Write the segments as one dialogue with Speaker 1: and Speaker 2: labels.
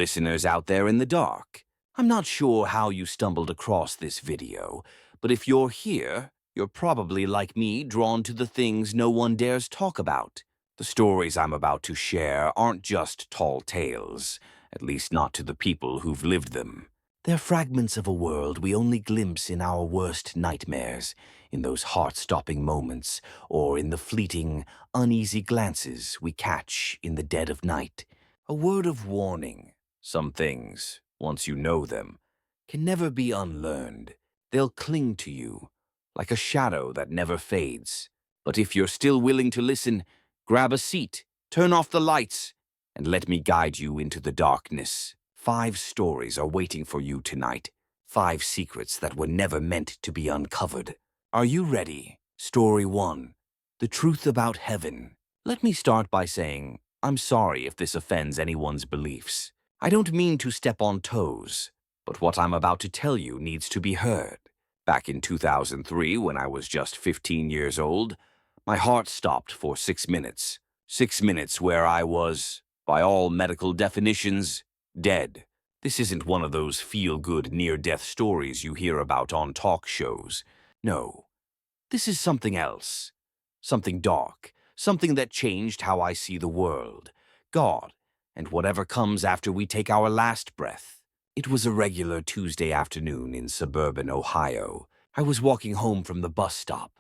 Speaker 1: listeners out there in the dark. I'm not sure how you stumbled across this video, but if you're here, you're probably like me, drawn to the things no one dares talk about. The stories I'm about to share aren't just tall tales, at least not to the people who've lived them. They're fragments of a world we only glimpse in our worst nightmares, in those heart-stopping moments, or in the fleeting, uneasy glances we catch in the dead of night. A word of warning: some things, once you know them, can never be unlearned. They'll cling to you, like a shadow that never fades. But if you're still willing to listen, grab a seat, turn off the lights, and let me guide you into the darkness. 5 stories are waiting for you tonight. 5 secrets that were never meant to be uncovered. Are you ready? Story 1. The Truth About Heaven. Let me start by saying, I'm sorry if this offends anyone's beliefs. I don't mean to step on toes, but what I'm about to tell you needs to be heard. Back in 2003, when I was just 15 years old, my heart stopped for 6 minutes. 6 minutes where I was, by all medical definitions, dead. This isn't one of those feel-good near-death stories you hear about on talk shows. No, this is something else. Something dark. Something that changed how I see the world, God, and whatever comes after we take our last breath. It was a regular Tuesday afternoon in suburban Ohio. I was walking home from the bus stop.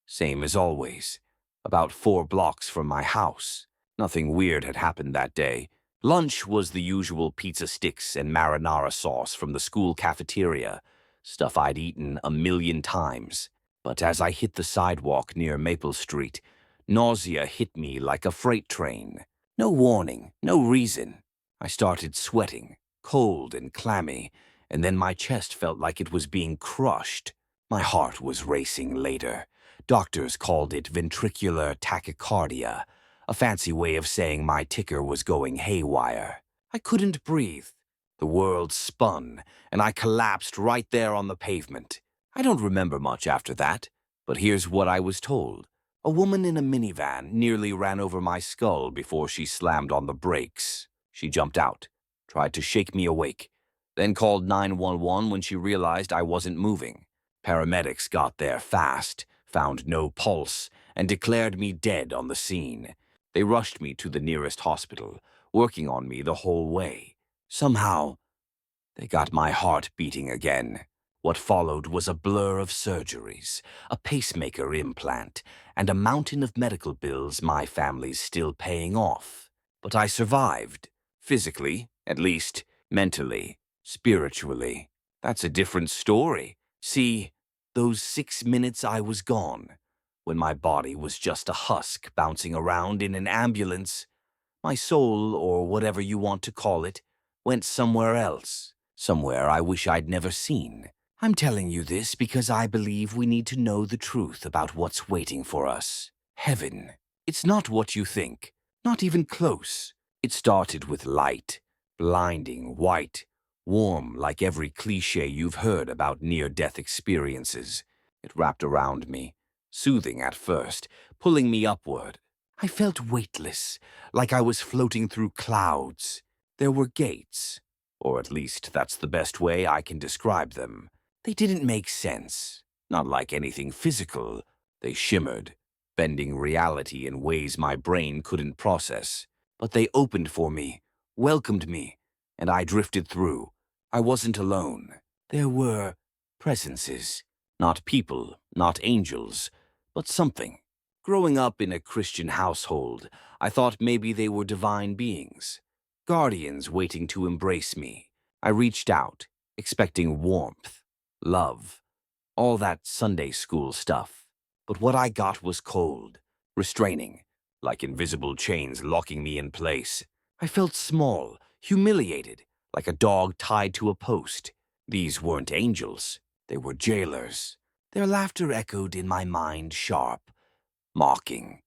Speaker 1: Same as always. About 4 blocks from my house. Nothing weird had happened that day. Lunch was the usual pizza sticks and marinara sauce from the school cafeteria, stuff I'd eaten a million times. But as I hit the sidewalk near Maple Street, nausea hit me like a freight train. No warning, no reason. I started sweating, cold and clammy, and then my chest felt like it was being crushed. My heart was racing later. Doctors called it ventricular tachycardia, a fancy way of saying my ticker was going haywire. I couldn't breathe. The world spun, and I collapsed right there on the pavement. I don't remember much after that, but here's what I was told. A woman in a minivan nearly ran over my skull before she slammed on the brakes. She jumped out, tried to shake me awake, then called 911 when she realized I wasn't moving. Paramedics got there fast, found no pulse, and declared me dead on the scene. They rushed me to the nearest hospital, working on me the whole way. Somehow, they got my heart beating again. What followed was a blur of surgeries, a pacemaker implant, and a mountain of medical bills my family's still paying off. But I survived. Physically, at least. Mentally. Spiritually. That's a different story. See, those 6 minutes I was gone, when my body was just a husk bouncing around in an ambulance, my soul, or whatever you want to call it, went somewhere else. Somewhere I wish I'd never seen. I'm telling you this because I believe we need to know the truth about what's waiting for us. Heaven. It's not what you think. Not even close. It started with light. Blinding, white, warm like every cliché you've heard about near-death experiences. It wrapped around me, soothing at first, pulling me upward. I felt weightless, like I was floating through clouds. There were gates, or at least that's the best way I can describe them. They didn't make sense, not like anything physical. They shimmered, bending reality in ways my brain couldn't process. But they opened for me, welcomed me, and I drifted through. I wasn't alone. There were presences, not people, not angels, but something. Growing up in a Christian household, I thought maybe they were divine beings, guardians waiting to embrace me. I reached out, expecting warmth, love, all that Sunday school stuff. But what I got was cold, restraining, like invisible chains locking me in place. I felt small, humiliated, like a dog tied to a post. These weren't angels. They were jailers. Their laughter echoed in my mind sharp, mocking,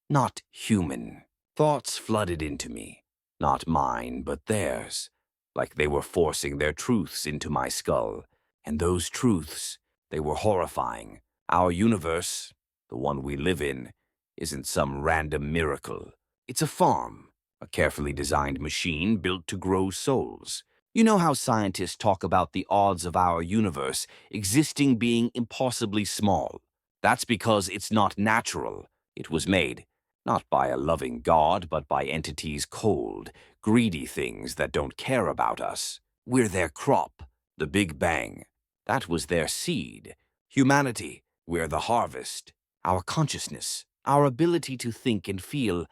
Speaker 1: not human. Thoughts flooded into me, not mine, but theirs, like they were forcing their truths into my skull. And those truths, they were horrifying. Our universe, the one we live in, isn't some random miracle. It's a farm, a carefully designed machine built to grow souls. You know how scientists talk about the odds of our universe existing being impossibly small? That's because it's not natural. It was made, not by a loving God, but by entities cold, greedy things that don't care about us. We're their crop, the Big Bang. That was their seed. Humanity, we're the harvest. Our consciousness, our ability to think and feel,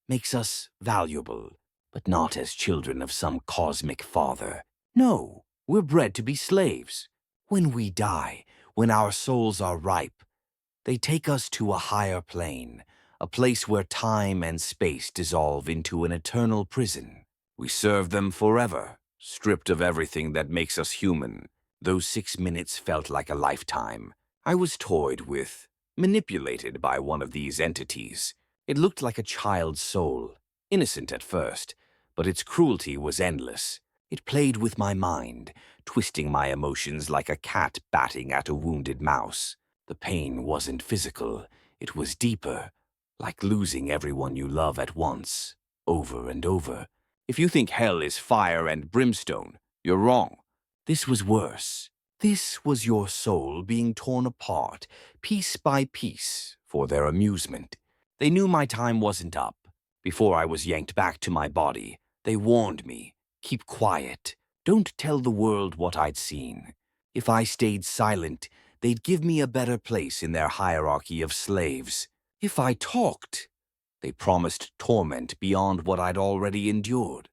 Speaker 1: makes us valuable, but not as children of some cosmic father. No, we're bred to be slaves. When we die, when our souls are ripe, they take us to a higher plane, a place where time and space dissolve into an eternal prison. We serve them forever, stripped of everything that makes us human. Those 6 minutes felt like a lifetime. I was toyed with, manipulated by one of these entities. It looked like a child's soul, innocent at first, but its cruelty was endless. It played with my mind, twisting my emotions like a cat batting at a wounded mouse. The pain wasn't physical, it was deeper, like losing everyone you love at once, over and over. If you think hell is fire and brimstone, you're wrong. This was worse. This was your soul being torn apart, piece by piece, for their amusement. They knew my time wasn't up. Before I was yanked back to my body, they warned me, keep quiet, don't tell the world what I'd seen. If I stayed silent, they'd give me a better place in their hierarchy of slaves. If I talked, they promised torment beyond what I'd already endured.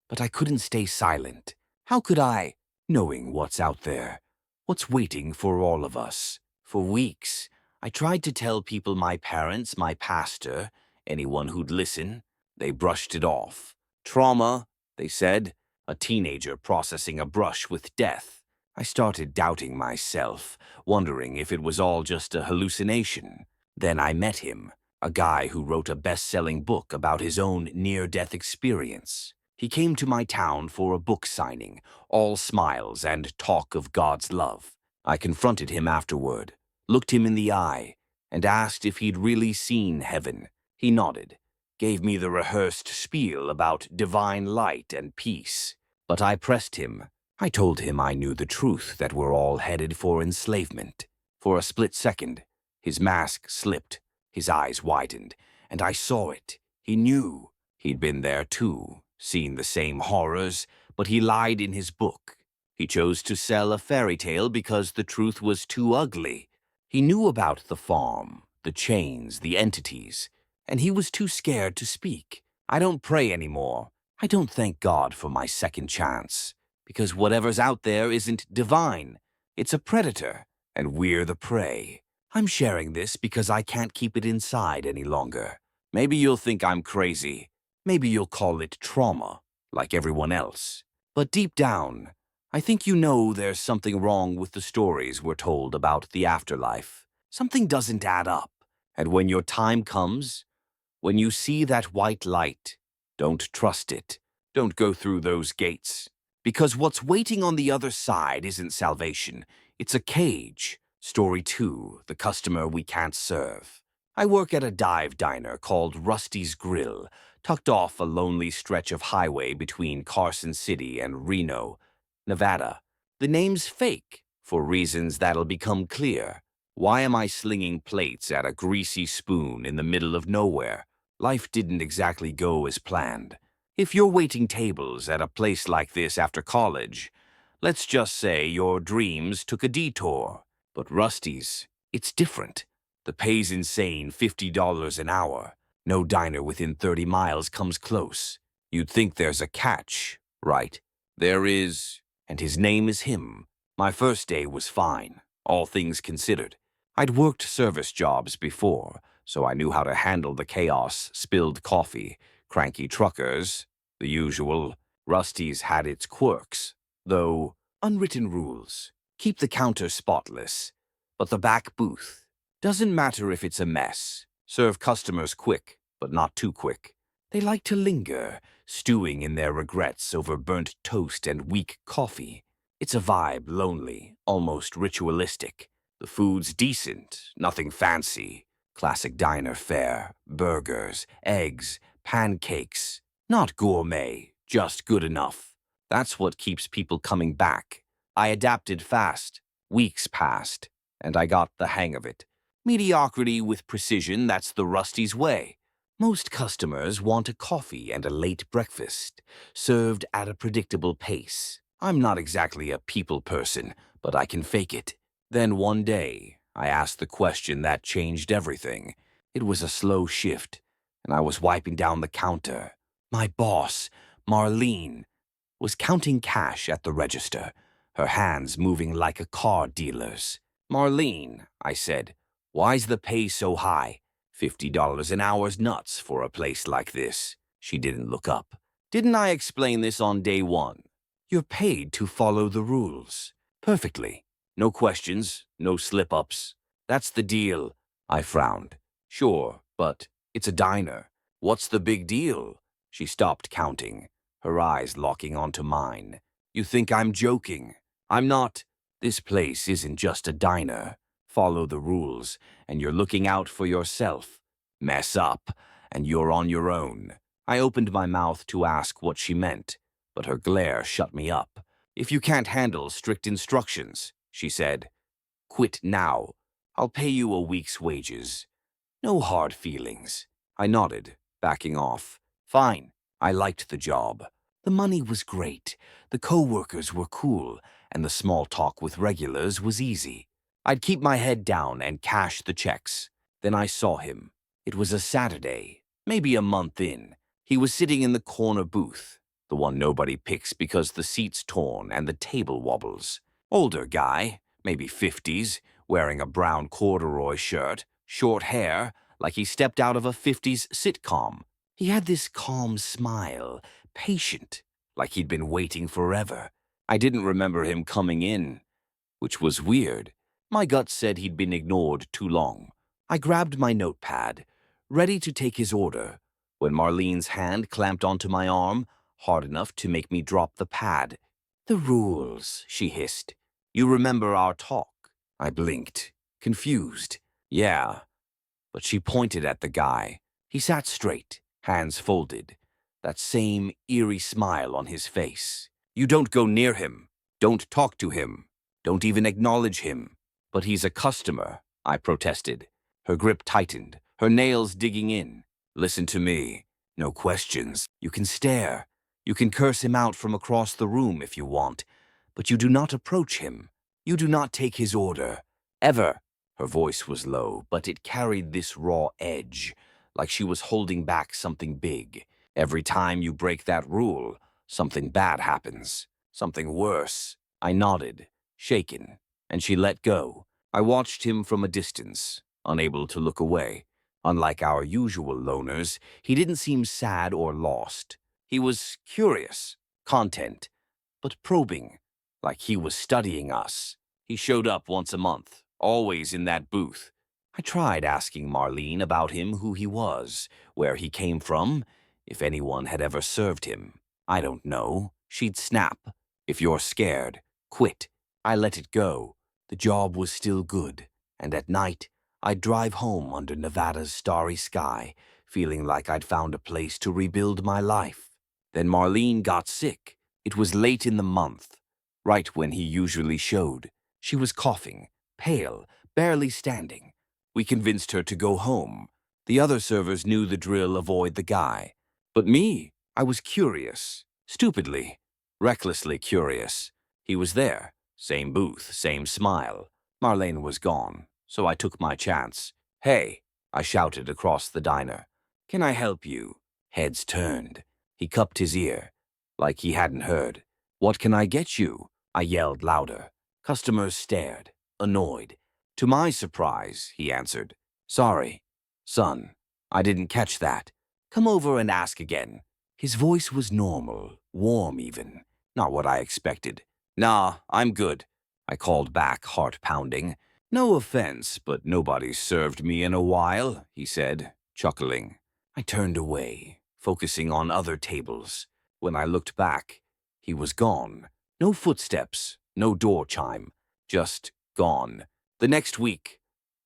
Speaker 1: But I couldn't stay silent. How could I, knowing what's out there, what's waiting for all of us? For weeks, I tried to tell people, my parents, my pastor, anyone who'd listen. They brushed it off. Trauma, they said, a teenager processing a brush with death. I started doubting myself, wondering if it was all just a hallucination. Then I met him, a guy who wrote a best-selling book about his own near-death experience. He came to my town for a book signing, all smiles and talk of God's love. I confronted him afterward, looked him in the eye, and asked if he'd really seen heaven. He nodded, gave me the rehearsed spiel about divine light and peace. But I pressed him. I told him I knew the truth, that we're all headed for enslavement. For a split second, his mask slipped, his eyes widened, and I saw it. He knew. He'd been there too, seen the same horrors, but he lied in his book. He chose to sell a fairy tale because the truth was too ugly. He knew about the farm, the chains, the entities, and he was too scared to speak. I don't pray anymore. I don't thank God for my second chance, because whatever's out there isn't divine. It's a predator, and we're the prey. I'm sharing this because I can't keep it inside any longer. Maybe you'll think I'm crazy. Maybe you'll call it trauma, like everyone else. But deep down, I think you know there's something wrong with the stories we're told about the afterlife. Something doesn't add up. And when your time comes, when you see that white light, don't trust it. Don't go through those gates. Because what's waiting on the other side isn't salvation. It's a cage. Story 2, the customer we can't serve. I work at a dive diner called Rusty's Grill, tucked off a lonely stretch of highway between Carson City and Reno, Nevada. The name's fake, for reasons that'll become clear. Why am I slinging plates at a greasy spoon in the middle of nowhere? Life didn't exactly go as planned. If you're waiting tables at a place like this after college, let's just say your dreams took a detour. But Rusty's, it's different. The pay's insane, $50 an hour. No diner within 30 miles comes close. You'd think there's a catch, right? There is, and his name is him. My first day was fine, all things considered. I'd worked service jobs before, so I knew how to handle the chaos, spilled coffee, cranky truckers, the usual. Rusty's had its quirks, though unwritten rules. Keep the counter spotless, but the back booth, doesn't matter if it's a mess. Serve customers quick, but not too quick. They like to linger, stewing in their regrets over burnt toast and weak coffee. It's a vibe, lonely, almost ritualistic. The food's decent, nothing fancy. Classic diner fare, burgers, eggs, pancakes. Not gourmet, just good enough. That's what keeps people coming back. I adapted fast. Weeks passed, and I got the hang of it. Mediocrity with precision, that's the Rusty's way. Most customers want a coffee and a late breakfast, served at a predictable pace. I'm not exactly a people person, but I can fake it. Then one day, I asked the question that changed everything. It was a slow shift, and I was wiping down the counter. My boss, Marlene, was counting cash at the register, her hands moving like a car dealer's. Marlene, I said, why's the pay so high? $50 an hour's nuts for a place like this. She didn't look up. Didn't I explain this on day one? You're paid to follow the rules. Perfectly. No questions, no slip-ups. That's the deal. I frowned. Sure, but it's a diner. What's the big deal? She stopped counting, her eyes locking onto mine. You think I'm joking? I'm not. This place isn't just a diner. Follow the rules, and you're looking out for yourself. Mess up, and you're on your own. I opened my mouth to ask what she meant, but her glare shut me up. If you can't handle strict instructions, she said, quit now. I'll pay you a week's wages. No hard feelings. I nodded, backing off. Fine. I liked the job. The money was great, the co-workers were cool, and the small talk with regulars was easy. I'd keep my head down and cash the checks. Then I saw him. It was a Saturday, maybe a month in. He was sitting in the corner booth, the one nobody picks because the seat's torn and the table wobbles. Older guy, maybe 50s, wearing a brown corduroy shirt, short hair, like he stepped out of a 50s sitcom. He had this calm smile, patient, like he'd been waiting forever. I didn't remember him coming in, which was weird. My gut said he'd been ignored too long. I grabbed my notepad, ready to take his order, when Marlene's hand clamped onto my arm, hard enough to make me drop the pad. The rules, she hissed. You remember our talk? I blinked, confused. Yeah, but she pointed at the guy. He sat straight, hands folded, that same eerie smile on his face. You don't go near him. Don't talk to him. Don't even acknowledge him. But he's a customer, I protested. Her grip tightened, her nails digging in. Listen to me. No questions. You can stare. You can curse him out from across the room if you want. But you do not approach him. You do not take his order. Ever. Her voice was low, but it carried this raw edge, like she was holding back something big. Every time you break that rule, something bad happens. Something worse. I nodded, shaken, and she let go. I watched him from a distance, unable to look away. Unlike our usual loners, he didn't seem sad or lost. He was curious, content, but probing, like he was studying us. He showed up once a month, always in that booth. I tried asking Marlene about him, who he was, where he came from, if anyone had ever served him. I don't know. She'd snap. If you're scared, quit. I let it go. The job was still good, and at night, I'd drive home under Nevada's starry sky, feeling like I'd found a place to rebuild my life. Then Marlene got sick. It was late in the month, right when he usually showed. She was coughing, pale, barely standing. We convinced her to go home. The other servers knew the drill, avoid the guy. But me, I was curious, stupidly, recklessly curious. He was there, same booth, same smile. Marlene was gone, so I took my chance. Hey, I shouted across the diner. Can I help you? Heads turned. He cupped his ear, like he hadn't heard. What can I get you? I yelled louder. Customers stared, annoyed. To my surprise, he answered. Sorry, son, I didn't catch that. Come over and ask again. His voice was normal, warm even, not what I expected. Nah, I'm good, I called back, heart pounding. No offense, but nobody's served me in a while, he said, chuckling. I turned away, focusing on other tables. When I looked back, he was gone. No footsteps, no door chime, just gone. The next week,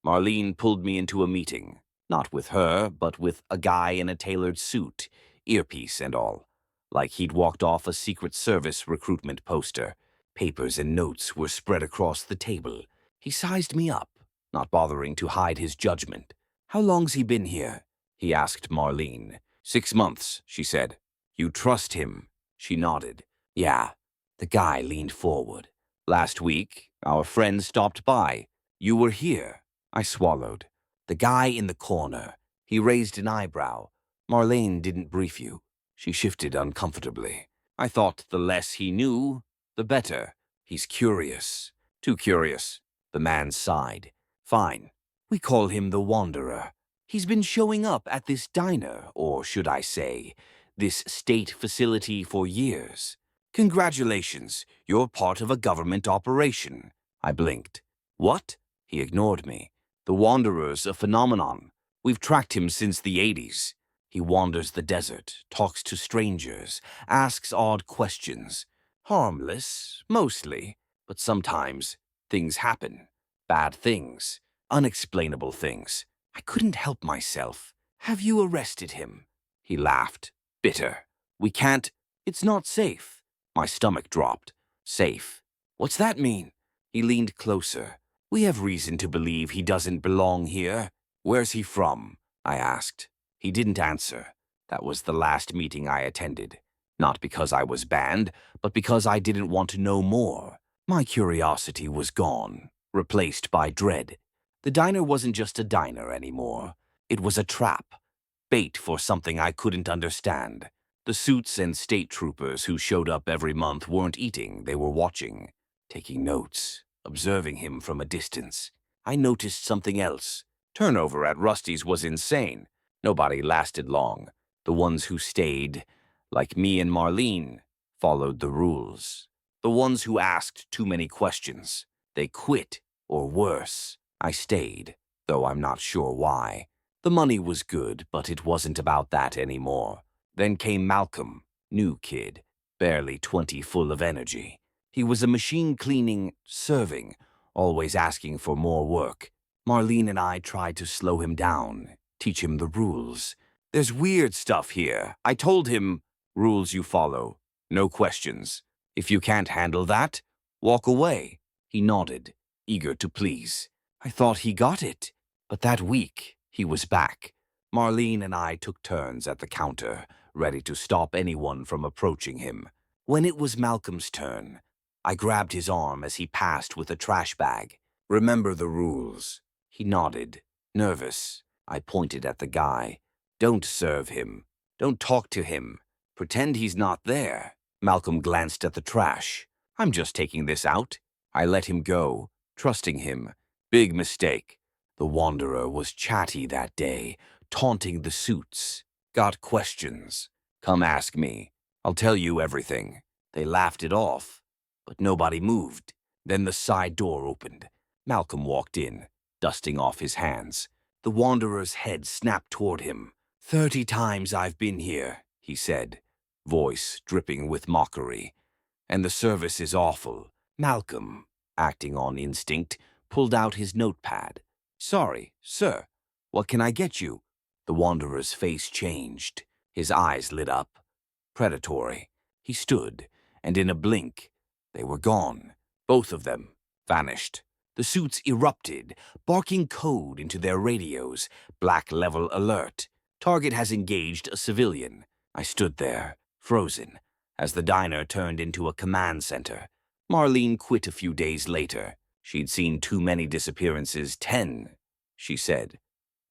Speaker 1: Marlene pulled me into a meeting, not with her, but with a guy in a tailored suit, earpiece and all, like he'd walked off a Secret Service recruitment poster. Papers and notes were spread across the table. He sized me up, not bothering to hide his judgment. "How long's he been here?" he asked Marlene. "6 months," she said. "You trust him?" She nodded. "Yeah." The guy leaned forward. "Last week, our friend stopped by. You were here." I swallowed. The guy in the corner. He raised an eyebrow. "Marlene didn't brief you." She shifted uncomfortably. "I thought the less he knew, the better." "He's curious." "Too curious." The man sighed. "Fine. We call him the Wanderer. He's been showing up at this diner, or should I say, this state facility for years. Congratulations, you're part of a government operation." I blinked. "What?" He ignored me. "The Wanderer's a phenomenon. We've tracked him since the '80s. He wanders the desert, talks to strangers, asks odd questions. Harmless, mostly, but sometimes things happen. Bad things. Unexplainable things. I couldn't help myself. "Have you arrested him?" He laughed, bitter. "We can't. It's not safe." My stomach dropped. "Safe? What's that mean?" He leaned closer. "We have reason to believe he doesn't belong here." "Where's he from?" I asked. He didn't answer. That was the last meeting I attended. Not because I was banned, but because I didn't want to know more. My curiosity was gone, replaced by dread. The diner wasn't just a diner anymore. It was a trap. Bait for something I couldn't understand. The suits and state troopers who showed up every month weren't eating, they were watching, taking notes, observing him from a distance. I noticed something else. Turnover at Rusty's was insane. Nobody lasted long. The ones who stayed, like me and Marlene, followed the rules. The ones who asked too many questions, they quit, or worse. I stayed, though I'm not sure why. The money was good, but it wasn't about that anymore. Then came Malcolm, new kid, barely 20, full of energy. He was a machine cleaning, serving, always asking for more work. Marlene and I tried to slow him down, teach him the rules. "There's weird stuff here. I told him, rules you follow, no questions. If you can't handle that, walk away." He nodded, eager to please. I thought he got it. But that week, he was back. Marlene and I took turns at the counter, ready to stop anyone from approaching him. When it was Malcolm's turn, I grabbed his arm as he passed with a trash bag. "Remember the rules." He nodded, nervous. I pointed at the guy. "Don't serve him. Don't talk to him. Pretend he's not there." Malcolm glanced at the trash. "I'm just taking this out." I let him go, trusting him. Big mistake. The Wanderer was chatty that day, taunting the suits. "Got questions? Come ask me. I'll tell you everything." They laughed it off, but nobody moved. Then the side door opened. Malcolm walked in, dusting off his hands. The Wanderer's head snapped toward him. "30 times I've been here," he said, voice dripping with mockery. "And the service is awful." Malcolm, acting on instinct, pulled out his notepad. "Sorry, sir. What can I get you?" The Wanderer's face changed. His eyes lit up. Predatory. He stood, and in a blink, they were gone. Both of them vanished. The suits erupted, barking code into their radios. "Black level alert. Target has engaged a civilian." I stood there, frozen, as the diner turned into a command center. Marlene quit a few days later. She'd seen too many disappearances. 10, she said,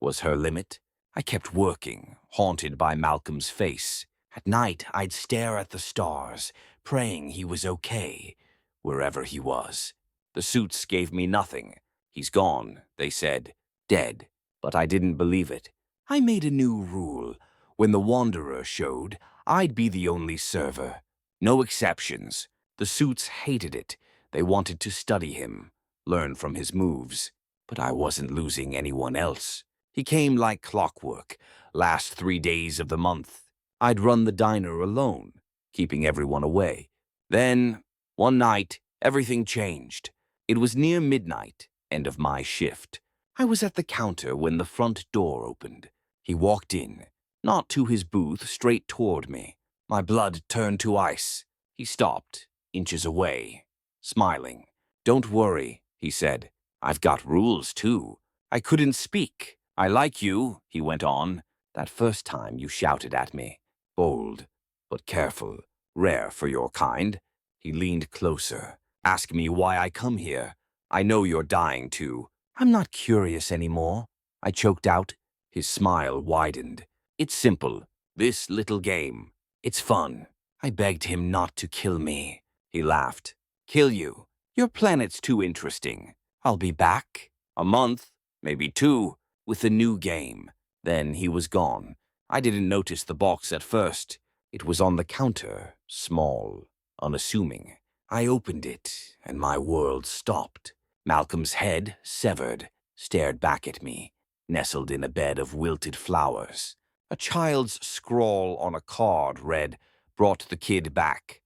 Speaker 1: was her limit. I kept working, haunted by Malcolm's face. At night, I'd stare at the stars, praying he was okay, wherever he was. The suits gave me nothing. "He's gone," they said. "Dead." But I didn't believe it. I made a new rule. When the Wanderer showed, I'd be the only server. No exceptions. The suits hated it. They wanted to study him, learn from his moves. But I wasn't losing anyone else. He came like clockwork, last 3 days of the month. I'd run the diner alone, keeping everyone away. Then, one night, everything changed. It was near midnight, end of my shift. I was at the counter when the front door opened. He walked in, not to his booth, straight toward me. My blood turned to ice. He stopped, inches away, smiling. "Don't worry," he said. "I've got rules, too." I couldn't speak. "I like you," he went on. "That first time you shouted at me. Bold, but careful. Rare for your kind." He leaned closer. "Ask me why I come here. I know you're dying to." "I'm not curious anymore," I choked out. His smile widened. "It's simple. This little game. It's fun." I begged him not to kill me. He laughed. "Kill you? Your planet's too interesting. I'll be back. A month, maybe 2, with a new game." Then he was gone. I didn't notice the box at first. It was on the counter, small, unassuming. I opened it, and my world stopped. Malcolm's head, severed, stared back at me, nestled in a bed of wilted flowers. A child's scrawl on a card read, "Brought the kid back,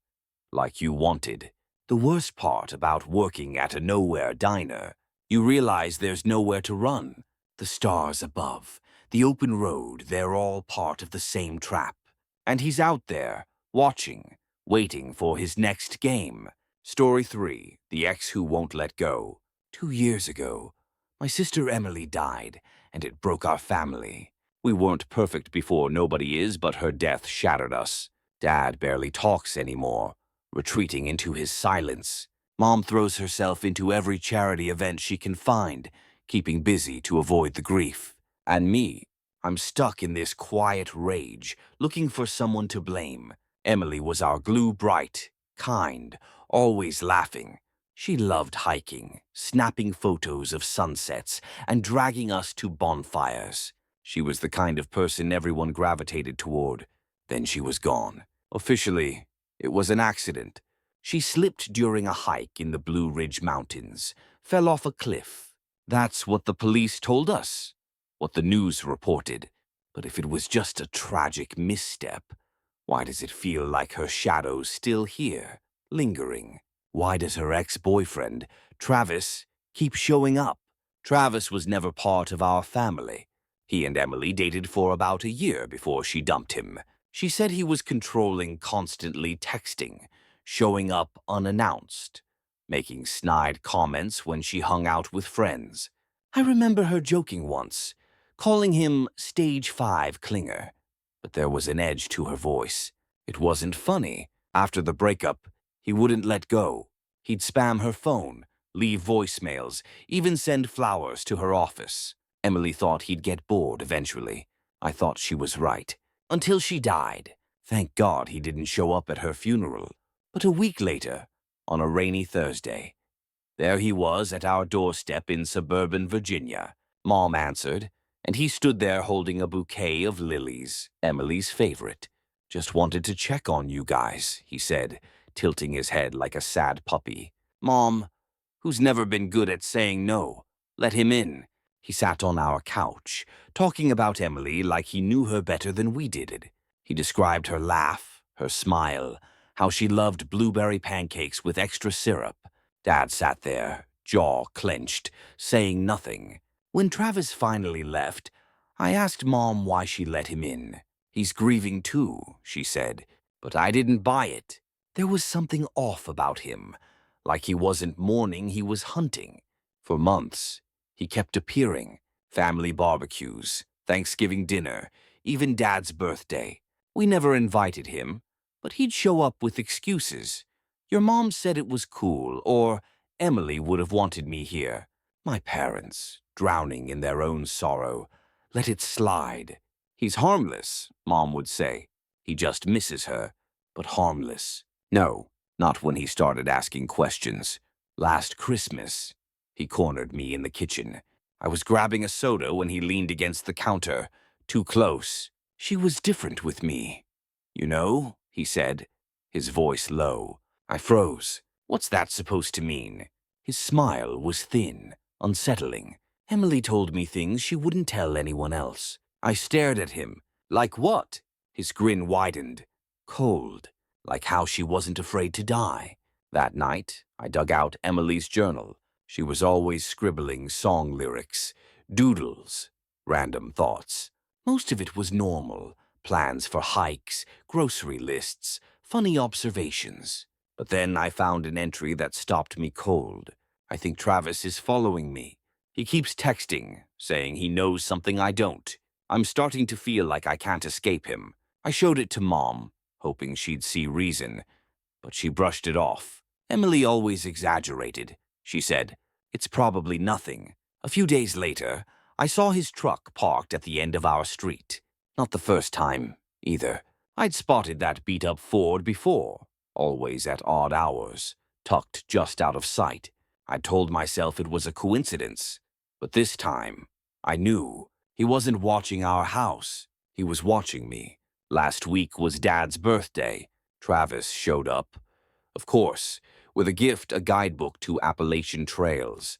Speaker 1: like you wanted." The worst part about working at a nowhere diner, you realize there's nowhere to run. The stars above, the open road, they're all part of the same trap. And he's out there, watching, waiting for his next game. Story 3, The Ex Who Won't Let Go. 2 years ago, my sister Emily died, and it broke our family. We weren't perfect before, nobody is, but her death shattered us. Dad barely talks anymore, retreating into his silence. Mom throws herself into every charity event she can find, keeping busy to avoid the grief. And me, I'm stuck in this quiet rage, looking for someone to blame. Emily was our glue, bright, kind, always laughing. She loved hiking, snapping photos of sunsets, and dragging us to bonfires. She was the kind of person everyone gravitated toward. Then she was gone. Officially, it was an accident. She slipped during a hike in the Blue Ridge Mountains, fell off a cliff. That's what the police told us, what the news reported. But if it was just a tragic misstep, why does it feel like her shadow's still here, lingering? Why does her ex-boyfriend, Travis, keep showing up? Travis was never part of our family. He and Emily dated for about a year before she dumped him. She said he was controlling, constantly texting, showing up unannounced, making snide comments when she hung out with friends. I remember her joking once, calling him Stage 5 clinger. But there was an edge to her voice. It wasn't funny. After the breakup, he wouldn't let go. He'd spam her phone, leave voicemails, even send flowers to her office. Emily thought he'd get bored eventually. I thought she was right. Until she died. Thank God he didn't show up at her funeral. But a week later, on a rainy Thursday, there he was at our doorstep in suburban Virginia. Mom answered, and he stood there holding a bouquet of lilies, Emily's favorite. "Just wanted to check on you guys," he said, tilting his head like a sad puppy. Mom, who's never been good at saying no, let him in. He sat on our couch, talking about Emily like he knew her better than we did. He described her laugh, her smile, how she loved blueberry pancakes with extra syrup. Dad sat there, jaw clenched, saying nothing. When Travis finally left, I asked Mom why she let him in. "He's grieving too," she said, but I didn't buy it. There was something off about him, like he wasn't mourning, he was hunting. For months, he kept appearing. Family barbecues, Thanksgiving dinner, even Dad's birthday. We never invited him, but he'd show up with excuses. "Your mom said it was cool," or "Emily would have wanted me here." My parents, drowning in their own sorrow, let it slide. "He's harmless," Mom would say. "He just misses her," but harmless. No, not when he started asking questions. Last Christmas, he cornered me in the kitchen. I was grabbing a soda when he leaned against the counter, too close. "She was different with me. You know," he said, his voice low. I froze. What's that supposed to mean? His smile was thin, unsettling. "Emily told me things she wouldn't tell anyone else." I stared at him. "Like what?" His grin widened. "Cold, like how she wasn't afraid to die." That night, I dug out Emily's journal. She was always scribbling song lyrics, doodles, random thoughts. Most of it was normal, plans for hikes, grocery lists, funny observations. But then I found an entry that stopped me cold. I think Travis is following me. He keeps texting, saying he knows something I don't. I'm starting to feel like I can't escape him. I showed it to Mom, hoping she'd see reason, but she brushed it off. Emily always exaggerated, she said. It's probably nothing. A few days later, I saw his truck parked at the end of our street. Not the first time, either. I'd spotted that beat-up Ford before, always at odd hours, tucked just out of sight. I told myself it was a coincidence, but this time, I knew. He wasn't watching our house. He was watching me. Last week was Dad's birthday. Travis showed up. Of course, with a gift, a guidebook to Appalachian trails.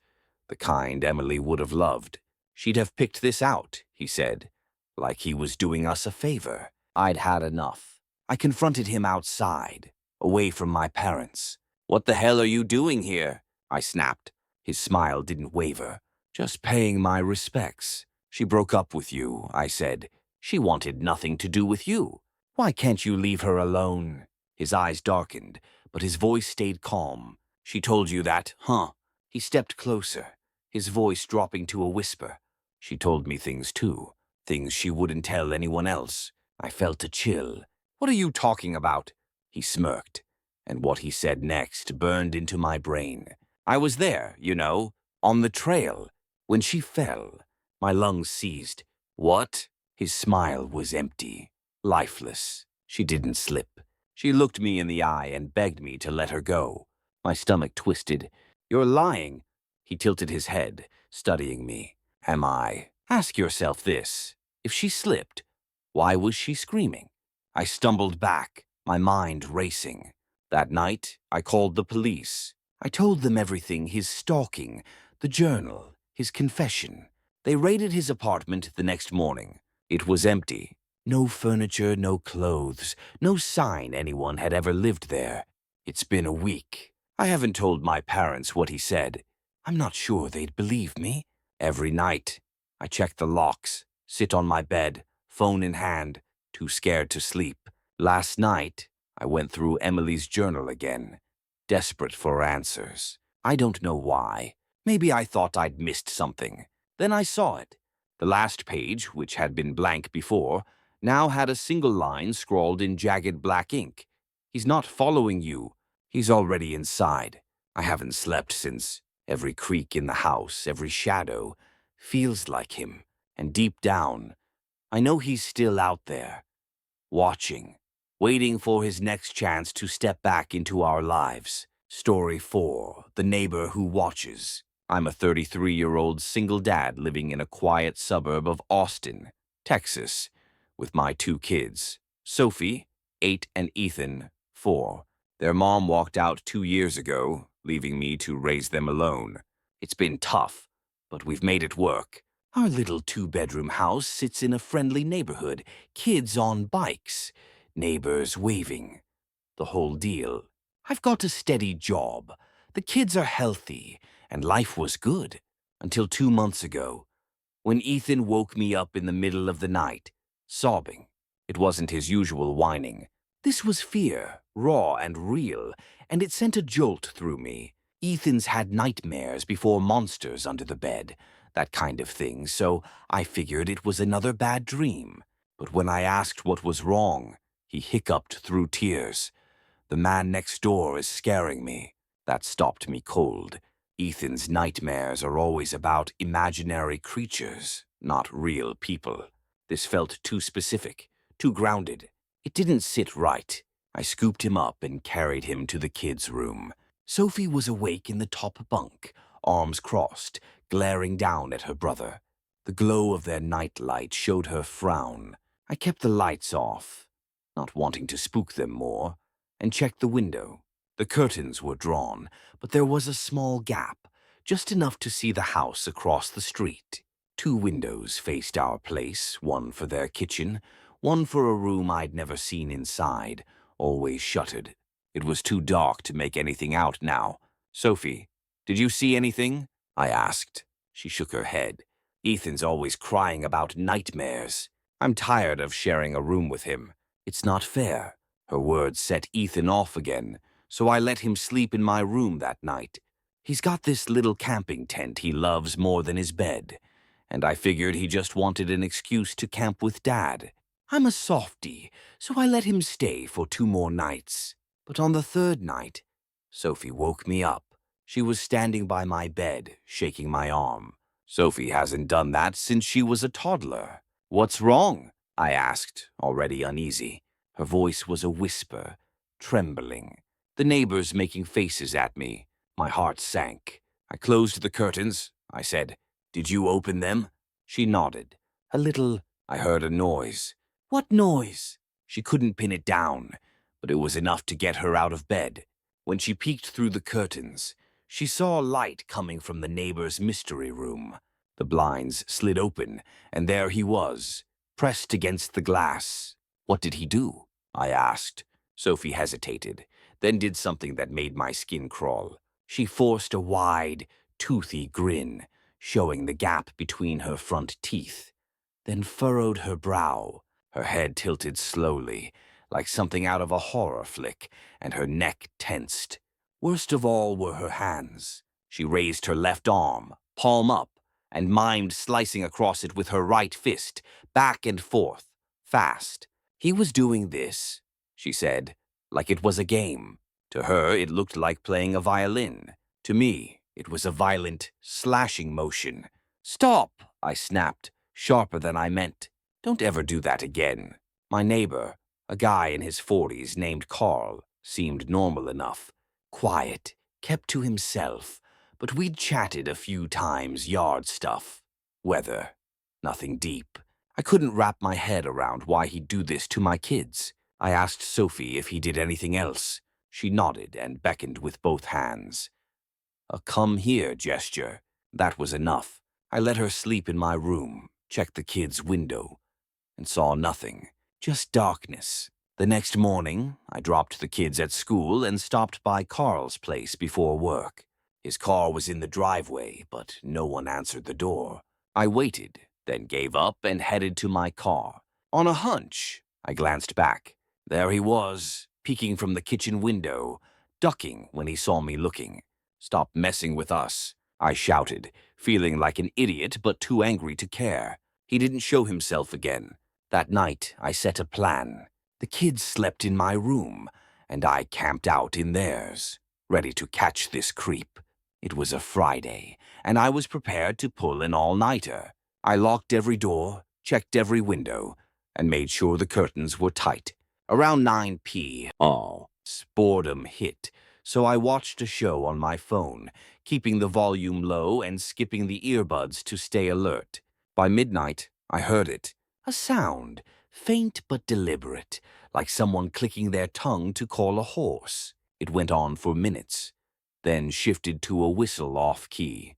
Speaker 1: The kind Emily would have loved. She'd have picked this out, he said, like he was doing us a favor. I'd had enough. I confronted him outside, away from my parents. "What the hell are you doing here?" I snapped. His smile didn't waver. "Just paying my respects. She broke up with you," I said. "She wanted nothing to do with you. Why can't you leave her alone?" His eyes darkened, but his voice stayed calm. "She told you that, huh?" He stepped closer, his voice dropping to a whisper. "She told me things too, things she wouldn't tell anyone else." I felt a chill. "What are you talking about?" He smirked, and what he said next burned into my brain. "I was there, you know, on the trail, when she fell." My lungs seized. "What?" His smile was empty, lifeless. "She didn't slip." She looked me in the eye and begged me to let her go. My stomach twisted. "You're lying." He tilted his head, studying me. "Am I? Ask yourself this. If she slipped, why was she screaming?" I stumbled back, my mind racing. That night, I called the police. I told them everything, his stalking, the journal, his confession. They raided his apartment the next morning. It was empty. No furniture, no clothes, no sign anyone had ever lived there. It's been a week. I haven't told my parents what he said. I'm not sure they'd believe me. Every night, I check the locks, sit on my bed, phone in hand, too scared to sleep. Last night, I went through Emily's journal again, desperate for answers. I don't know why. Maybe I thought I'd missed something. Then I saw it. The last page, which had been blank before, now had a single line scrawled in jagged black ink. "He's not following you. He's already inside." I haven't slept since. Every creak in the house, every shadow, feels like him. And deep down, I know he's still out there, watching, waiting for his next chance to step back into our lives. Story 4, The Neighbor Who Watches. I'm a 33-year-old single dad living in a quiet suburb of Austin, Texas, with my 2 kids, Sophie, 8, and Ethan, 4. Their mom walked out 2 years ago, leaving me to raise them alone. It's been tough, but we've made it work. Our little 2-bedroom house sits in a friendly neighborhood, kids on bikes, neighbors waving. The whole deal. I've got a steady job. The kids are healthy, and life was good, until 2 months ago, when Ethan woke me up in the middle of the night, sobbing. It wasn't his usual whining. This was fear, raw and real, and it sent a jolt through me. Ethan's had nightmares before monsters under the bed, that kind of thing, so I figured it was another bad dream. But when I asked what was wrong, he hiccuped through tears. "The man next door is scaring me." That stopped me cold. Ethan's nightmares are always about imaginary creatures, not real people. This felt too specific, too grounded. It didn't sit right. I scooped him up and carried him to the kids' room. Sophie was awake in the top bunk, arms crossed, glaring down at her brother. The glow of their nightlight showed her frown. I kept the lights off, not wanting to spook them more, and checked the window. The curtains were drawn, but there was a small gap, just enough to see the house across the street. 2 windows faced our place, one for their kitchen, one for a room I'd never seen inside, always shuttered. It was too dark to make anything out now. "Sophie, did you see anything?" I asked. She shook her head. "Ethan's always crying about nightmares." I'm tired of sharing a room with him. It's not fair. Her words set Ethan off again, so I let him sleep in my room that night. He's got this little camping tent he loves more than his bed, and I figured he just wanted an excuse to camp with Dad. I'm a softie, so I let him stay for 2 more nights. But on the 3rd night, Sophie woke me up. She was standing by my bed, shaking my arm. Sophie hasn't done that since she was a toddler. "What's wrong?" I asked, already uneasy. Her voice was a whisper, trembling. The neighbors making faces at me. My heart sank. I closed the curtains. I said, "Did you open them?" She nodded. A little. I heard a noise. "What noise?" She couldn't pin it down, but it was enough to get her out of bed. When she peeked through the curtains, she saw a light coming from the neighbor's mystery room. The blinds slid open, and there he was, pressed against the glass. "What did he do?" I asked. Sophie hesitated, then did something that made my skin crawl. She forced a wide, toothy grin, showing the gap between her front teeth, then furrowed her brow. Her head tilted slowly, like something out of a horror flick, and her neck tensed. Worst of all were her hands. She raised her left arm, palm up, and mimed slicing across it with her right fist, back and forth, fast. "He was doing this," she said, "like it was a game." To her, it looked like playing a violin. To me, it was a violent, slashing motion. "Stop!" I snapped, sharper than I meant. "Don't ever do that again." My neighbor, a guy in his 40s named Carl, seemed normal enough. Quiet, kept to himself, but we'd chatted a few times, yard stuff. Weather. Nothing deep. I couldn't wrap my head around why he'd do this to my kids. I asked Sophie if he did anything else. She nodded and beckoned with both hands. A "come here" gesture. That was enough. I let her sleep in my room, checked the kids' window, and saw nothing. Just darkness. The next morning, I dropped the kids at school and stopped by Carl's place before work. His car was in the driveway, but no one answered the door. I waited, then gave up and headed to my car. On a hunch, I glanced back. There he was, peeking from the kitchen window, ducking when he saw me looking. "Stop messing with us," I shouted, feeling like an idiot but too angry to care. He didn't show himself again. That night, I set a plan. The kids slept in my room, and I camped out in theirs, ready to catch this creep. It was a Friday, and I was prepared to pull an all-nighter. I locked every door, checked every window, and made sure the curtains were tight. Around 9 p.m., boredom hit, so I watched a show on my phone, keeping the volume low and skipping the earbuds to stay alert. By midnight, I heard it. A sound, faint but deliberate, like someone clicking their tongue to call a horse. It went on for minutes, then shifted to a whistle off-key.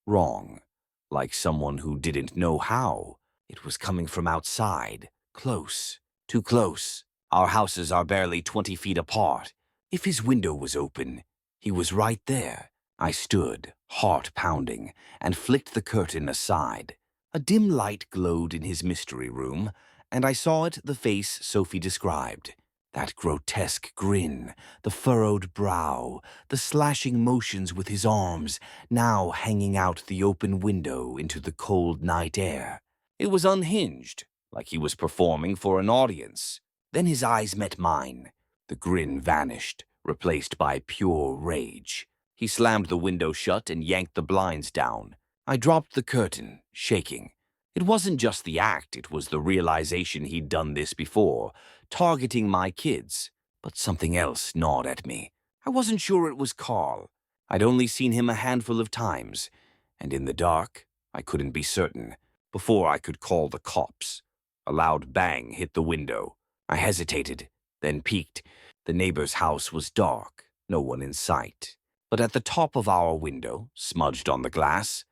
Speaker 1: Wrong, like someone who didn't know how. It was coming from outside, close, too close. Our houses are barely 20 feet apart. If his window was open, he was right there. I stood, heart pounding, and flicked the curtain aside. A dim light glowed in his mystery room, and I saw it the face Sophie described. That grotesque grin, the furrowed brow, the slashing motions with his arms, now hanging out the open window into the cold night air. It was unhinged, like he was performing for an audience. Then his eyes met mine. The grin vanished, replaced by pure rage. He slammed the window shut and yanked the blinds down. I dropped the curtain, shaking. It wasn't just the act, it was the realization he'd done this before, targeting my kids. But something else gnawed at me. I wasn't sure it was Carl. I'd only seen him a handful of times, and in the dark, I couldn't be certain. Before I could call the cops, a loud bang hit the window. I hesitated, then peeked. The neighbor's house was dark, no one in sight. But at the top of our window, smudged on the glass,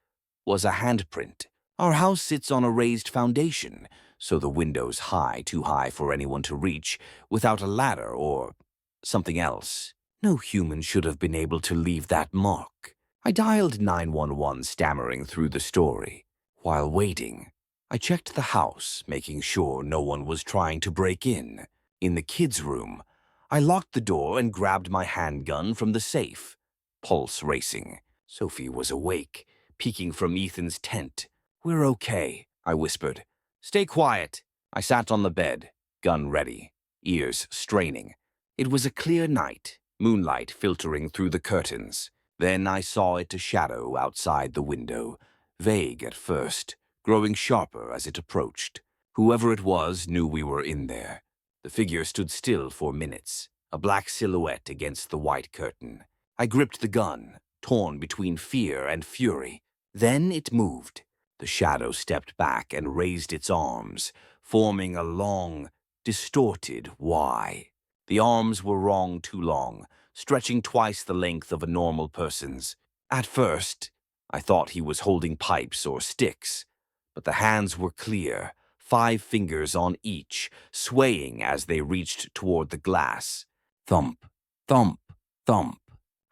Speaker 1: was a handprint. Our house sits on a raised foundation, so the window's high, too high for anyone to reach, without a ladder or something else. No human should have been able to leave that mark. I dialed 911, stammering through the story. While waiting, I checked the house, making sure no one was trying to break in. In the kids' room, I locked the door and grabbed my handgun from the safe, pulse racing. Sophie was awake, peeking from Ethan's tent. "We're okay," I whispered. "Stay quiet." I sat on the bed, gun ready, ears straining. It was a clear night, moonlight filtering through the curtains. Then I saw it a shadow outside the window, vague at first, growing sharper as it approached. Whoever it was knew we were in there. The figure stood still for minutes, a black silhouette against the white curtain. I gripped the gun, torn between fear and fury. Then it moved. The shadow stepped back and raised its arms, forming a long, distorted Y. The arms were wrong too long, stretching twice the length of a normal person's. At first, I thought he was holding pipes or sticks, but the hands were clear, 5 fingers on each, swaying as they reached toward the glass. Thump, thump, thump.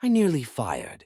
Speaker 1: I nearly fired,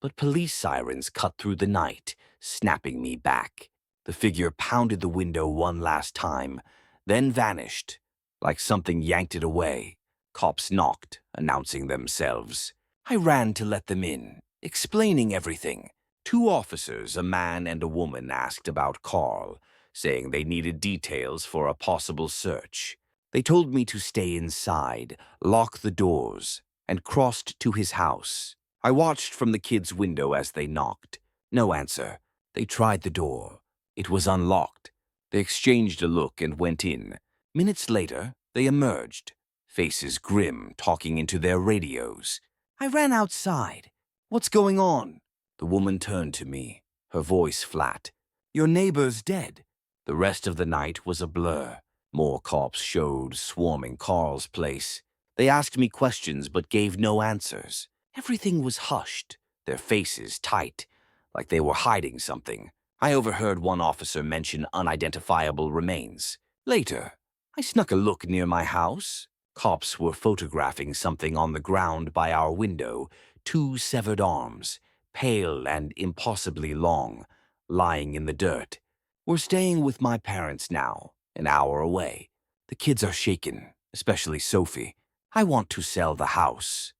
Speaker 1: but police sirens cut through the night, snapping me back. The figure pounded the window one last time, then vanished, like something yanked it away. Cops knocked, announcing themselves. I ran to let them in, explaining everything. 2 officers, a man and a woman, asked about Carl, saying they needed details for a possible search. They told me to stay inside, lock the doors, and crossed to his house. I watched from the kids' window as they knocked. No answer. They tried the door. It was unlocked. They exchanged a look and went in. Minutes later, they emerged, faces grim, talking into their radios. I ran outside. "What's going on?" The woman turned to me, her voice flat. "Your neighbor's dead." The rest of the night was a blur. More cops showed, swarming Carl's place. They asked me questions but gave no answers. Everything was hushed, their faces tight, like they were hiding something. I overheard one officer mention unidentifiable remains. Later, I snuck a look near my house. Cops were photographing something on the ground by our window, 2 severed arms, pale and impossibly long, lying in the dirt. We're staying with my parents now, an hour away. The kids are shaken, especially Sophie. I want to sell the house.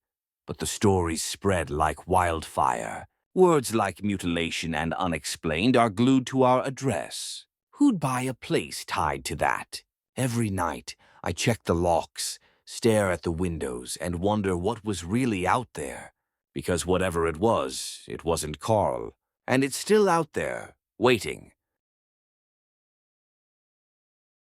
Speaker 1: But the stories spread like wildfire. Words like mutilation and unexplained are glued to our address. Who'd buy a place tied to that? Every night, I check the locks, stare at the windows, and wonder what was really out there. Because whatever it wasn't Carl. And it's still out there, waiting.